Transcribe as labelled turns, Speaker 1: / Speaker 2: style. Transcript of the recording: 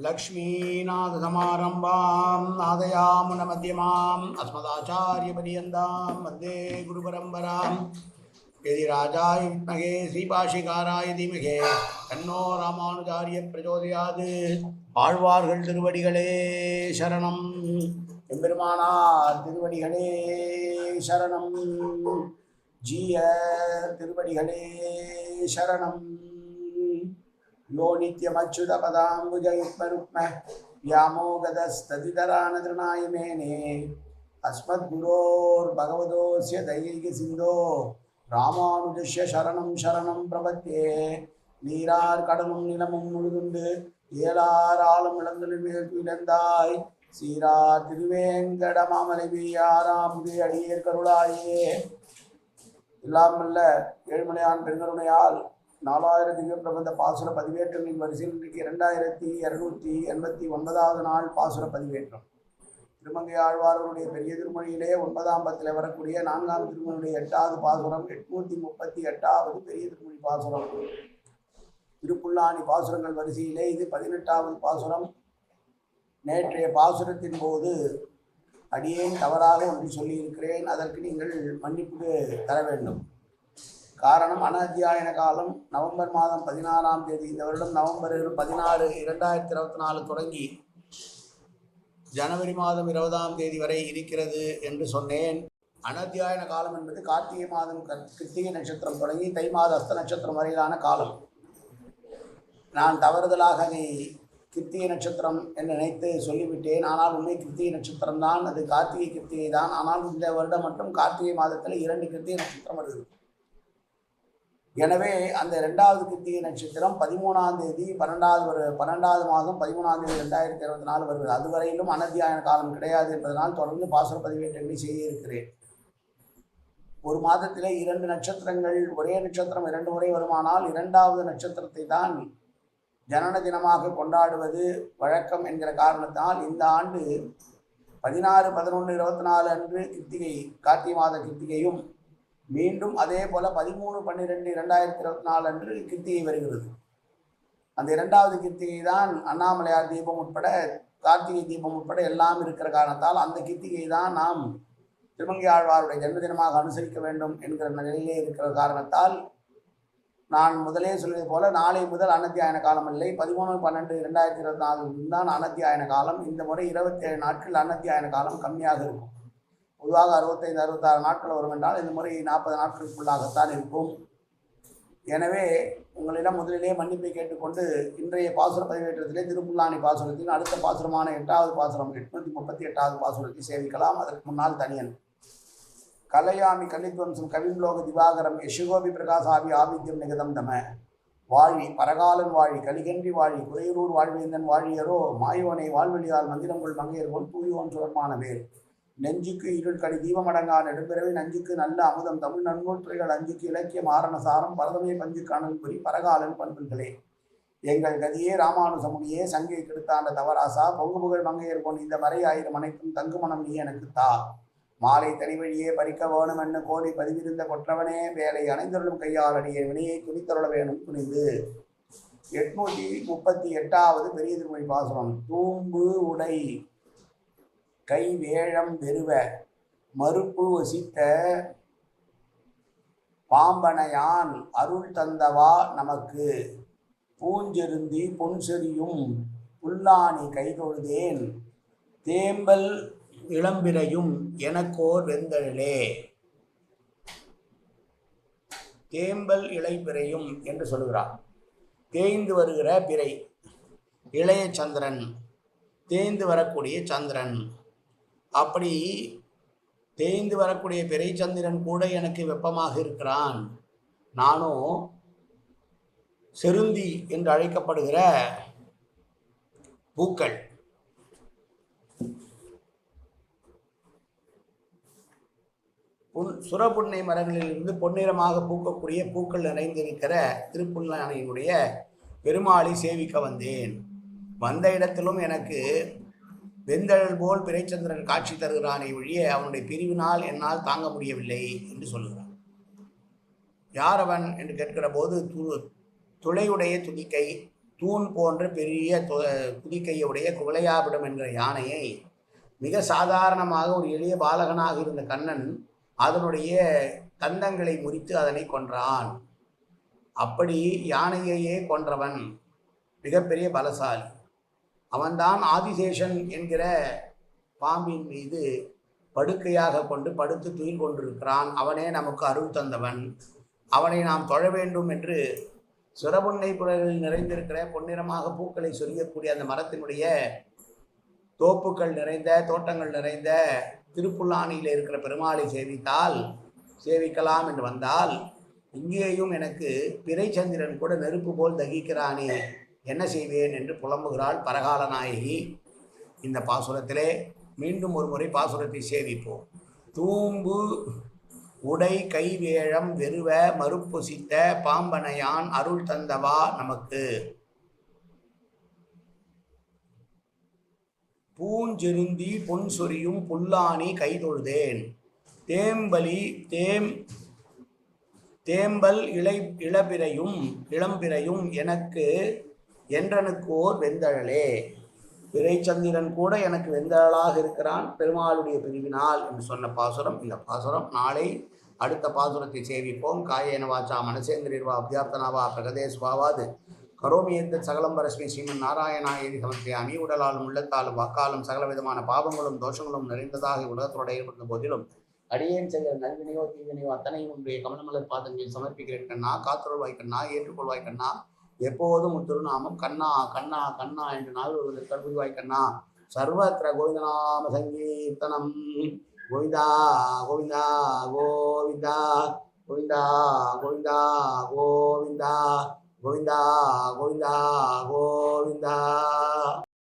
Speaker 1: लक्ष्मीनाथसमारम्भां नादयामुनमध्यमाम् अस्मदाचार्यपर्यन्तां वन्दे गुरुपरम्पराम् यदि राजाय विद्महे श्रीपाशिकाराय धीमहि तन्नो रामानुजार्य प्रचोदयात् ஆழ்வார்கள் திருவடிகளே சரணம் எம்பெருமானார் திருவடிகளே சரணம் ஜீய திருவடிகளே சரணம் यो नित्यमच्युतपदाम्बुजयुग्मरुक्म व्यामोगदस्तदितरानतृणाय मेने अस्मद्गुरोर्भगवतोऽस्य दैहिकसिन्धो रामानुजस्य शरणं शरणं प्रपद्ये நீரார் கடலும் நிலமும் முழுதுண்டு ஏலார் ஆளும் இளந்தொழில் மேல் இழந்தாய் சீரார் திருவேங்கட மாமலைவியாராம் அடியேர் கருளாயே எல்லாம் அல்ல ஏழுமலையான் பெருங்கருணையால் 4000 திவ்ய பிரபந்த பாசுர பதிவேற்றங்களின் வரிசையில் இன்றைக்கு 2289வது நாள் பாசுர பதிவேற்றம். திருமங்கை ஆழ்வார்களுடைய பெரிய திருமொழியிலே 9ஆம் பத்தில் வரக்கூடிய 4ஆம் திருமொழியுடைய 8வது பாசுரம் 838வது பெரிய திருமொழி பாசுரம். திருப்புல்லாணி பாசுரங்கள் வரிசையிலே இது 18வது பாசுரம். நேற்றைய பாசுரத்தின் போது அடியேன் தவறாக ஒன்று சொல்லியிருக்கிறேன், அதற்கு நீங்கள் மன்னிப்பு தர வேண்டும். காரணம், அனத்தியாயன காலம் நவம்பர் மாதம் 16ஆம் தேதி, இந்த வருடம் நவம்பர் 16, 2024 தொடங்கி ஜனவரி மாதம் 20ஆம் தேதி வரை இருக்கிறது என்று சொன்னேன். அனத்தியாயன காலம் என்பது கார்த்திகை மாதம் கிருத்திகை நட்சத்திரம் தொடங்கி தை மாத அஸ்த நட்சத்திரம் வரையிலான காலம். நான் தவறுதலாக அதை கிருத்திகை நட்சத்திரம் என்று நினைத்து சொல்லிவிட்டேன். ஆனால் உண்மை கிருத்திகை நட்சத்திரம் தான், அது கார்த்திகை கிருத்திகை தான். ஆனால் இந்த வருடம் மட்டும் கார்த்திகை மாதத்தில் 2 கிருத்திகை நட்சத்திரம் வருது. எனவே அந்த 2வது கிருத்திகை நட்சத்திரம் 13ஆம் தேதி 12வது மாதம் 13ஆம் தேதி 2024 வருகிறது. அதுவரையிலும் அனத்தியாயன காலம் கிடையாது என்பதனால் தொடர்ந்து பாசுர பதிவேற்றங்களை செய்ய இருக்கிறேன். ஒரு மாதத்திலே 2 நட்சத்திரங்கள், ஒரே நட்சத்திரம் 2 முறை வருமானால் 2வது நட்சத்திரத்தை தான் ஜனன தினமாக கொண்டாடுவது வழக்கம் என்கிற காரணத்தால் இந்த ஆண்டு 16, 11, 24 அன்று கிருத்திகை கார்த்திகை மாத கிருத்திகையும், மீண்டும் அதே போல் 13, 12, 2024 அன்று கிருத்திகை வருகிறது. அந்த 2வது கிருத்திகை தான் அண்ணாமலையார் தீபம் உட்பட கார்த்திகை தீபம் உட்பட எல்லாம் இருக்கிற காரணத்தால் அந்த கிருத்திகை தான் நாம் திருமங்கை ஆழ்வாருடைய ஜென்மதினமாக அனுசரிக்க வேண்டும் என்கிற நிலையிலே இருக்கிற காரணத்தால் நான் முதலே சொல்வது போல நாளை முதல் அனத்தியாயன காலம் இல்லை. 13, 12, 2024 தான் அனத்தியாயன காலம். இந்த முறை 27 நாட்கள் அனத்தியாயன காலம் கம்மியாக இருக்கும். பொதுவாக 65, 66 நாட்கள் வரும் என்றால் இந்த முறை 40 நாட்களுக்குள்ளாகத்தான் இருக்கும். எனவே உங்களிடம் முதலிலே மன்னிப்பை கேட்டுக்கொண்டு இன்றைய பாசுர பதிவேற்றத்திலே திருப்புல்லாணி பாசுரத்தின் அடுத்த பாசுரமான 8வது பாசுரம் 838வது பாசுரத்தை சேவிக்கலாம். அதற்கு முன்னால் தனியன் கலையாமி கலித்வம்சம் கவிம்லோக திவாகரம் யசுகோபி பிரகாசாபி ஆபித்யம் நிகதம் தம வாழி பரகாலன் வாழி கலிகன்றி வாழி குறையூர் வாழ்வேந்தன் வாழியரோ மாயோனை வாழ்வெளியால் மந்திரங்குள் மங்கையர்கோள் தூயோன் சுரமான வேல் நெஞ்சுக்கு இருள் கடி தீபமடங்கா நெடும்பிறவை நஞ்சுக்கு நல்ல அமுதம் தமிழ் நன்னூல் துறைகள் அஞ்சுக்கு இலக்கியம் ஆரணசாரம் பரதமே பஞ்சு காணல் புரி பரகாலன் பண்புகளே எங்கள் கதியே ராமானுசமுடியே சங்கை கெடுத்தாண்ட தவராசா பொங்கு புகழ் மங்கையர் பொன் இந்த மறை 1000 அனைத்தும் தங்குமணம் நீ எனக்கு தா மாலை தனிவழியே பறிக்க வேணும் என்ன கோடி பதிவிருந்த கொற்றவனே வேலை அணைந்தருளும் கையால் அடியே வினையை துணித்தருள வேணும் துணிந்து. 838வது பெரிய திருமொழி பாசுரம். தூம்பு உடை கை வேழம் வெறுவ மறுப்பு வசித்த பாம்பனையான் அருள் தந்தவா நமக்கு பூஞ்செருந்தி பொன்செறியும் புல்லாணி கைதொழுதேன் தேம்பல் இளம்பிரையும் எனக்கோர் வெந்தழலே. தேம்பல் இளைப்பிரையும் என்று சொல்கிறார். தேய்ந்து வருகிற பிறை, இளைய சந்திரன், தேய்ந்து வரக்கூடிய சந்திரன். அப்படி தேய்ந்து வரக்கூடிய பிறை சந்திரன் கூட எனக்கு வெப்பமாக இருக்கிறான். நானும் செருந்தி என்று அழைக்கப்படுகிற பூக்கள், சுரபுன்னை மரங்களிலிருந்து பொன்னிறமாக பூக்கக்கூடிய பூக்கள் நிறைந்திருக்கிற திருப்புல்லாணியினுடைய பெருமாளை சேவிக்க வந்தேன். வந்த இடத்திலும் எனக்கு வெந்தழல் போல் பிறைச்சந்திரன் காட்சி தருகிறானே ஒழிய அவனுடைய பிரிவினால் என்னால் தாங்க முடியவில்லை என்று சொல்லுகிறான். யார் அவன் என்று கேட்கிற போது துளையுடைய துதிக்கை தூண் போன்ற பெரிய துதிக்கையுடைய குவளையாபிடம் என்கிற யானையை மிக சாதாரணமாக ஒரு எளிய பாலகனாக இருந்த கண்ணன் அதனுடைய தந்தங்களை முறித்து அதனை கொன்றான். அப்படி யானையையே கொன்றவன் மிகப்பெரிய பலசாலி. அவன்தான் ஆதிசேஷன் என்கிற பாம்பின் மீது படுக்கையாக கொண்டு படுத்து துயில் கொண்டிருக்கிறான். அவனே நமக்கு அருள் தந்தவன். அவனை நாம் தொழ வேண்டும் என்று சுரபுன்னை புழலில் நிறைந்திருக்கிற பொன்னிறமாக பூக்களை சொரியக்கூடிய அந்த மரத்தினுடைய தோப்புக்கள் நிறைந்த தோட்டங்கள் நிறைந்த திருப்புல்லானியில் இருக்கிற பெருமாளை சேவிக்கலாம் என்று வந்தால், இங்கேயும் எனக்கு பிறைச்சந்திரன் கூட நெருப்பு போல் தகிக்கிறானே, என்ன செய்வேன் என்று புலம்புகிறாள் பரகால நாயகி. இந்த பாசுரத்திலே மீண்டும் ஒரு முறை பாசுரத்தை சேவிப்போம். தூம்பு உடை கைவேழம் வெறுவ மறுப்புசித்த பாம்பனையான் அருள் தந்தவா நமக்கு. பூஞ்செருந்தி பொன் சொரியும் புல்லானி கைதொழுதேன். தேம்பல் இளம்பிரையும் இளம்பிரையும் எனக்கு என்றனுக்கோர் வெந்தழலே. பிறைச்சந்திரன் கூட எனக்கு வெந்தழலாக இருக்கிறான் பெருமாளுடைய பிரிவினால் என்று சொன்ன பாசுரம் இந்த பாசுரம். நாளை அடுத்த பாசுரத்தை சேவிப்போம். காயேன வாச்சா மனசேந்திரிர்வா அபியார்த்தனாவா பிரகதேஸ்வாவாது கரோமி எந்த சகலம்பரஸ்மி ஸ்ரீமன் நாராயணாயதி சமர்ப்பியாமி. உடலாலும் உள்ளத்தாலும் வாக்காலும் சகல விதமான பாவங்களும் தோஷங்களும் நிறைந்ததாக உலகத்தோடு ஏற்பட்ட போதிலும் அடியேன் செய்கிற நல்வினையோ தீவினையோ அத்தனையும் உன்னுடைய கமலமலர் பாதங்களில் சமர்ப்பிக்கிறேன் கண்ணா. காத்துருள்வாய் கண்ணா, ஏற்றுக்கொள்வாய் கண்ணா. எப்போதும் உன் திருநாமம் கண்ணா கண்ணா கண்ணா என்று நாள் ஒருவர் கற்புரிவாய் கண்ணா. சர்வத்திர கோவிந்தநாம சங்கீர்த்தனம். கோவிந்தா கோவிந்தா கோவிந்தா கோவிந்தா கோவிந்தா கோவிந்தா கோவிந்தா கோவிந்தா கோவிந்தா.